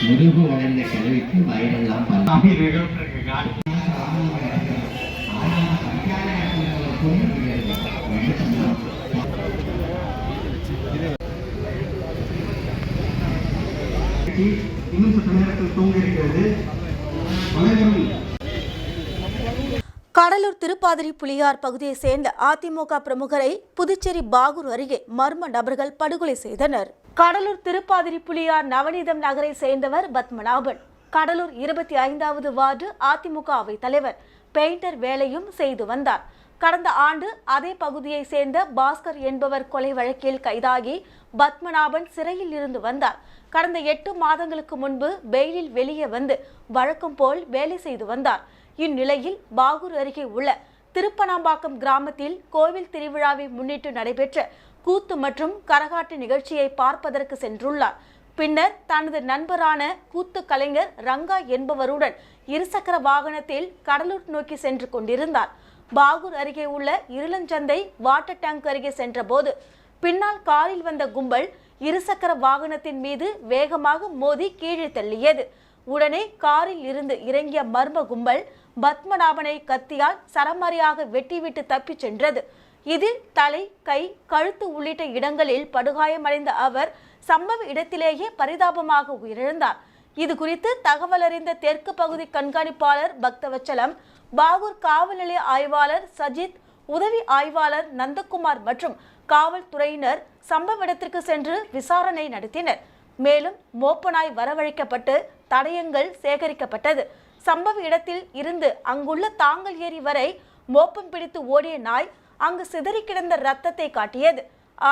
முதுகு வளர்ந்த கிழவிக்கு வயிறெல்லாம் இன்னும் சற்று நேரத்தில் தூங்க இருக்கிறது. கடலூர் திருப்பாதிரி புலியார் பகுதியை சேர்ந்த அதிமுக பிரமுகரை புதுச்சேரி பாகூர் அருகே மர்ம நபர்கள் படுகொலை செய்தனர். கடலூர் திருப்பாதிரி புலியார் நவநீதம் நகரை சேர்ந்தவர் பத்மநாபன். கடலூர் 25வது வார்டு அதிமுக அவை தலைவர். பெயிண்டர் வேலையும் செய்து வந்தார். கடந்த ஆண்டு அதே பகுதியை சேர்ந்த பாஸ்கர் என்பவர் கொலை வழக்கில் கைதாகி பத்மநாபன் சிறையில் இருந்து வந்தார். கடந்த 8 மாதங்களுக்கு முன்பு பெயிலில் வெளியே வந்து வழக்கம் போல் வேலை செய்து வந்தார். இந்நிலையில் பாகூர் அருகே உள்ள திருப்பனாம்பாக்கம் கிராமத்தில் கோவில் திருவிழாவை முன்னிட்டு நடைபெற்ற கூத்து மற்றும் கரகாட்டு நிகழ்ச்சியை பார்ப்பதற்கு சென்றுள்ளார். பின்னர் தனது நண்பரான கூத்து கலைஞர் ரங்கா என்பவருடன் இருசக்கர வாகனத்தில் கடலூர் நோக்கி சென்று கொண்டிருந்தார். பாகூர் அருகே உள்ள இருளஞ்சந்தை வாட்டர் டேங்க் அருகே சென்றபோது பின்னால் காரில் வந்த கும்பல் இருசக்கர வாகனத்தின் மீது வேகமாக மோதி கீழே தள்ளியது. உடனே காரில் இருந்து இறங்கிய மர்ம கும்பல் பத்மநாபனை கத்தியால் சரமாரியாக வெட்டிவிட்டு தப்பிச் சென்றது. இதில் தலை, கை, கழுத்து உள்ளிட்ட இடங்களில் படுகாயமடைந்த அவர் சம்பவ இடத்திலேயே பரிதாபமாக உயிரிழந்தார். இது குறித்து தகவல் அறிந்த தெற்கு பகுதி கண்காணிப்பாளர் பக்தவச்சலம், பாகூர் காவல் நிலைய ஆய்வாளர் சஜித், உதவி ஆய்வாளர் நந்தகுமார் மற்றும் காவல்துறையினர் சம்பவ இடத்திற்கு சென்று விசாரணை நடத்தினர். மேலும் மோப்பனாய் வரவழைக்கப்பட்டு தடயங்கள் சேகரிக்கப்பட்டது. சம்பவ இடத்தில் இருந்து அங்குள்ள தாங்கல் ஏரி வரை மோப்பம் பிடித்து ஓடிய நாய் அங்கு சிதறி கிடந்த ரத்தத்தை காட்டியது.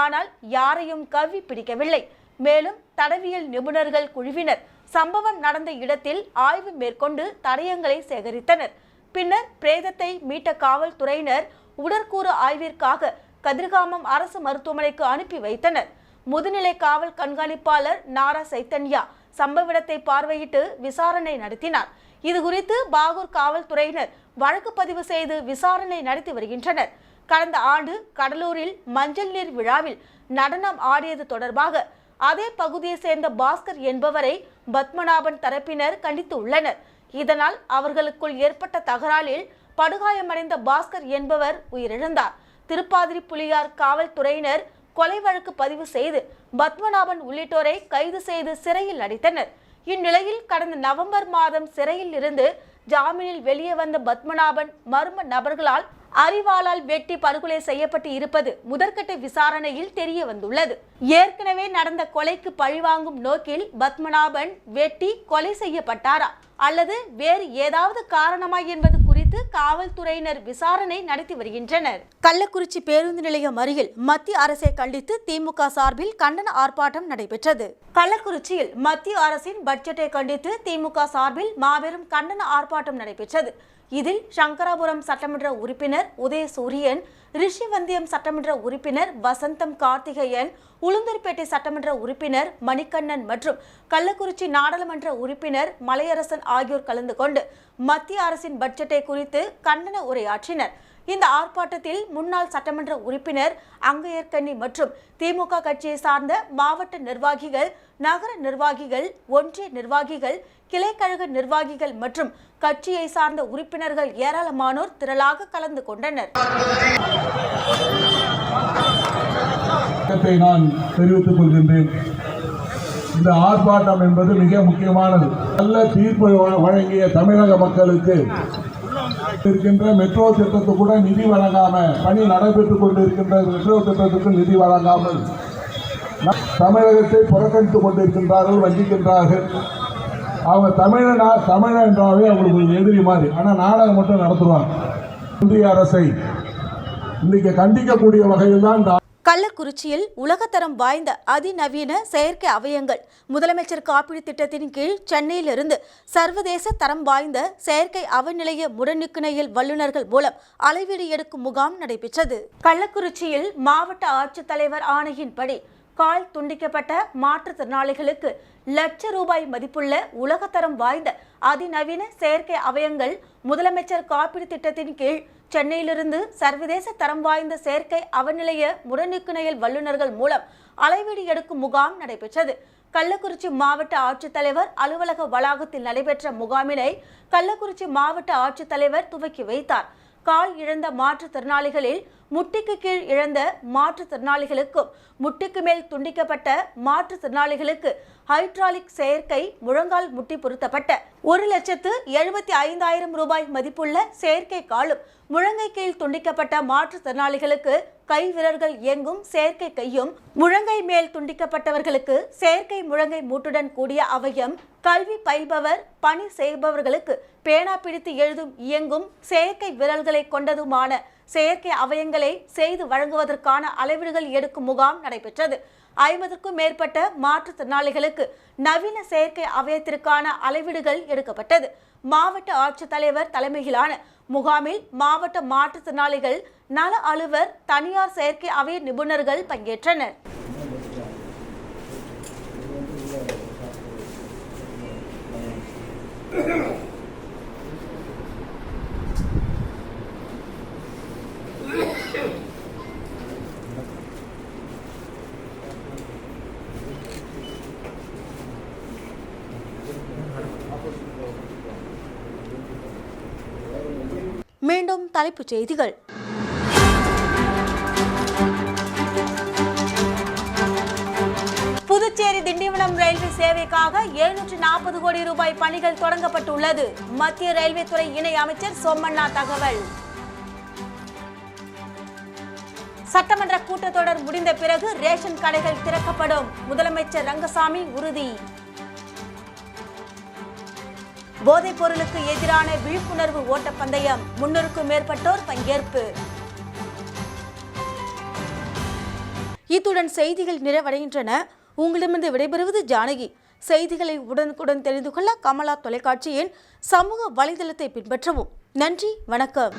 ஆனால் யாரையும் கவ்வி பிடிக்கவில்லை. மேலும் தடவியல் நிபுணர்கள் குழுவினர் சம்பவம் நடந்த இடத்தில் ஆய்வு மேற்கொண்டு தடயங்களை சேகரித்தனர். பின்னர் பிரேதத்தை மீட்ட காவல்துறையினர் உடற்கூறு ஆய்விற்காக கதிர்காமம் அரசு மருத்துவமனைக்கு அனுப்பி வைத்தனர். முதுநிலை காவல் கண்காணிப்பாளர் நாரா சைத்தன்யா சம்பவ இடத்தை பார்வையிட்டு விசாரணை நடத்தினார். இதுகுறித்து பாகூர் காவல்துறையினர் வழக்கு பதிவு செய்து விசாரணை நடத்தி வருகின்றனர். கடந்த ஆண்டு கடலூரில் மஞ்சள் நீர் விழாவில் நடனம் ஆடியது தொடர்பாக அதே பகுதியை சேர்ந்த பாஸ்கர் என்பவரை பத்மநாபன் தரப்பினர் கண்டித்து உள்ளனர். இதனால் அவர்களுக்குள் ஏற்பட்ட தகராறில் படுகாயமடைந்த பாஸ்கர் என்பவர் உயிரிழந்தார். திருப்பாதிரி புலியார் காவல்துறையினர் கொலை வழக்கு பதிவு செய்து பத்மநாபன் உள்ளிட்டோரை கைது செய்து சிறையில் அடைத்தனர். இந்நிலையில் கடந்த நவம்பர் மாதம் சிறையில் இருந்து ஜாமீனில் வெளியே வந்த பத்மநாபன் மர்ம நபர்களால் அரிவாளால் வெட்டி படுகொலை செய்யப்பட்டு இருப்பது முதற்கட்ட விசாரணையில் தெரிய வந்துள்ளது. ஏற்கனவே நடந்த கொலைக்கு பழிவாங்கும் நோக்கில் பத்மநாபன் வெட்டி கொலை செய்யப்பட்டாரா அல்லது வேறு ஏதாவது காரணமா என்பது குறித்து காவல்துறையினர் விசாரணை நடத்தி வருகின்றனர். கள்ளக்குறிச்சி பேருந்து நிலையம் அருகில் மத்திய அரசை கண்டித்து திமுக சார்பில் கண்டன ஆர்ப்பாட்டம் நடைபெற்றது. கள்ளக்குறிச்சியில் மத்திய அரசின் பட்ஜெட்டை கண்டித்து திமுக சார்பில் மாபெரும் கண்டன ஆர்ப்பாட்டம் நடைபெற்றது. இதில் சங்கராபுரம் சட்டமன்ற உறுப்பினர் உதயசூரியன், ரிஷிவந்தியம் சட்டமன்ற உறுப்பினர் வசந்தம் கார்த்திகேயன், உளுந்தூர்பேட்டை சட்டமன்ற உறுப்பினர் மணிகண்ணன் மற்றும் கள்ளக்குறிச்சி நாடாளுமன்ற உறுப்பினர் மலையரசன் ஆகியோர் கலந்து கொண்டு மத்திய அரசின் பட்ஜெட்டை குறித்து கண்டன உரையாற்றினர். இந்த ஆர்ப்பாட்டத்தில் முன்னாள் சட்டமன்ற உறுப்பினர் அங்கையர்கண்ணி மற்றும் திமுக கட்சியை சார்ந்த மாவட்ட நிர்வாகிகள், நகர நிர்வாகிகள், ஒன்றிய நிர்வாகிகள், கிளைக்கழக நிர்வாகிகள் மற்றும் கட்சியை சார்ந்த உறுப்பினர்கள் ஏராளமானோர் திரளாக கலந்து கொண்டனர். நான் தெரிவித்துக் கொள்கின்றேன். இந்த ஆர்ப்பாட்டம் என்பது மிக முக்கியமானது. நல்ல தீர்ப்பு வழங்கிய தமிழக மக்களுக்கு இருக்கின்ற மெட்ரோ திட்டத்துக்கு கூட நிதி வழங்காம பணி நடைபெற்றுக் கொண்டிருக்கின்ற மெட்ரோ திட்டத்துக்கு நிதி வழங்காமல் தமிழகத்தை புறக்கணித்துக் கொண்டிருக்கின்றார்கள், வஞ்சிக்கின்றார்கள். அவங்க தமிழன் என்றாவே அவங்களுக்கு எதிரி மாதிரி. ஆனால் நாடகம் மட்டும் நடத்துவாங்க. இந்திய அரசை இன்றைக்கு கண்டிக்கக்கூடிய வகையில் தான் கள்ளக்குறிச்சியில் உலகத்தரம் வாய்ந்த அதிநவீன செயற்கை அவயங்கள் முதலமைச்சர் காப்பீடு திட்டத்தின் கீழ் சென்னையிலிருந்து சர்வதேச தரம் வாய்ந்த செயற்கை அவநிலைய முரணிக்குணையில் வல்லுநர்கள் மூலம் அளவீடு எடுக்கும் முகாம் நடைபெற்றது. கள்ளக்குறிச்சியில் மாவட்ட ஆட்சித்தலைவர் ஆணையின்படி கால் துண்டிக்கப்பட்ட மாற்றுத்திறனாளிகளுக்கு லட்ச ரூபாய் மதிப்புள்ள உலகத்தரம் வாய்ந்த அதிநவீன செயற்கை அவயங்கள் முதலமைச்சர் காப்பீடு திட்டத்தின் கீழ் சென்னையிலிருந்து சர்வதேச தரம் வாய்ந்த செயற்கை அவநிலைய முரணிக்குணையல் வல்லுநர்கள் மூலம் அளவீடு எடுக்கும் முகாம் நடைபெற்றது. கள்ளக்குறிச்சி மாவட்ட ஆட்சித்தலைவர் அலுவலக வளாகத்தில் நடைபெற்ற முகாமினை கள்ளக்குறிச்சி மாவட்ட ஆட்சித்தலைவர் துவக்கி வைத்தார். கால் இழந்த மாற்றுத்திறனாளிகளில் முட்டிக்கு கீழ் இழந்த மாற்றுத்திறனாளிகளுக்கும் முட்டிக்கு மேல் துண்டிக்கப்பட்ட மாற்றுத்திறனாளிகளுக்கு ஹைட்ராலிக் செயற்கை முழங்கால் முட்டி பொருத்தப்பட்ட 1,75,000 ரூபாய் மதிப்புள்ள செயற்கை காலும், முழங்கை கீழ் துண்டிக்கப்பட்ட மாற்றுத்திறனாளிகளுக்கு கை விரல்கள் இயங்கும் செயற்கை கையும், முழங்கை மேல் துண்டிக்கப்பட்டவர்களுக்கு செயற்கை முழங்கை மூட்டுடன் கூடிய அவயம், கல்வி பயில்பவர் பணி செய்பவர்களுக்கு பேனா பிடித்து எழுதும் இயங்கும் செயற்கை விரல்களை கொண்டதுமான செயற்கை அவயங்களை செய்து வழங்குவதற்கான அளவீடுகள் எடுக்கும் முகாம் நடைபெற்றது. 50க்கும் மேற்பட்ட மாற்றுத்திறனாளிகளுக்கு நவீன செயற்கை அவயத்திற்கான அளவீடுகள் எடுக்கப்பட்டது. மாவட்ட ஆட்சித்தலைவர் தலைமையிலான முகாமில் மாவட்ட மாற்றுத்திறனாளிகள் நல அலுவலர், தனியார் செயற்கை அவய நிபுணர்கள் பங்கேற்றனர். மீண்டும் தலைப்புச் செய்திகள். புதுச்சேரி திண்டிவனம் ரயில்வே சேவைக்காக 740 கோடி ரூபாய் பணிகள் தொடங்கப்பட்டுள்ளது. மத்திய ரயில்வே துறை இணை அமைச்சர் சோமண்ணா தகவல். சட்டமன்ற கூட்டத்தொடர் முடிந்த பிறகு ரேஷன் கடைகள் திறக்கப்படும். முதலமைச்சர் ரங்கசாமி உறுதி. போதைப் பொருளுக்கு எதிரான விழிப்புணர்வு ஓட்டப்பந்தயம், 300க்கும் மேற்பட்டோர் பங்கேற்பு. இத்துடன் செய்திகள் நிறைவடைகின்றன. உங்களிடமிருந்து விடைபெறுவது ஜானகி. செய்திகளை உடனுக்குடன் தெரிந்து கொள்ள கமலா தொலைக்காட்சியின் சமூக வலைதளத்தை பின்பற்றவும். நன்றி, வணக்கம்.